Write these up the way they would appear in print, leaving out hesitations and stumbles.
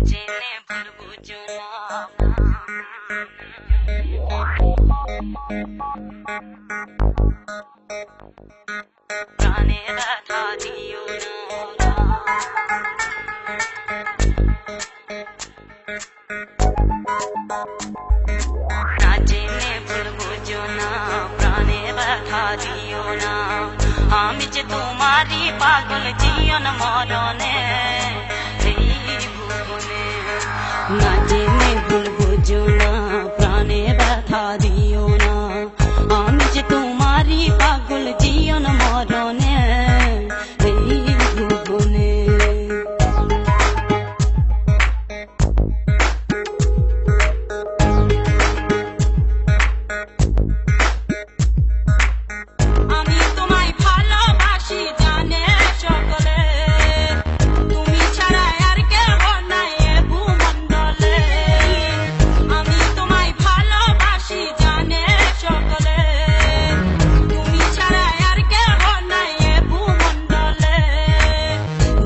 জেনে ভুল বুঝো না প্রাণে ব্যথা দিও না না জেনে ভুল বুঝো না প্রাণে ব্যথা দিও না আমি যে তোমারই পাগল জীবন মরণে এই ভুবনে না জেনে ভুল বুঝো না প্রাণে ব্যথা দিও না আমি যে তোমারই পাগল জীবন মরণে এই ভুবনে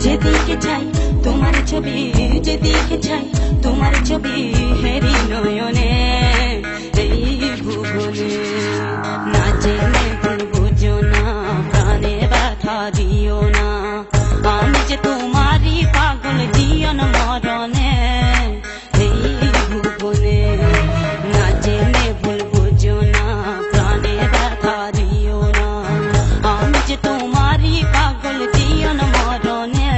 যেদিকে চাই তোমার ছবি যেদিকে চাই তোমার ছবি হেরি নয়নে এই ভুবনে না জেনে ভুল বুঝো না প্রাণে ব্যথা দিও না আমি যে তোমারই পাগল জীবন মরণে এই ভুবনে না জেনে ভুল বুঝো না প্রাণে ব্যথা দিও না আমি যে তোমারই পাগল জীবন মরণে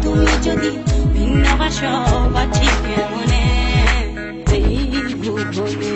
তুমি যদি ভিন্ন বাসো বাঁচি কেমনে এই ভুবনে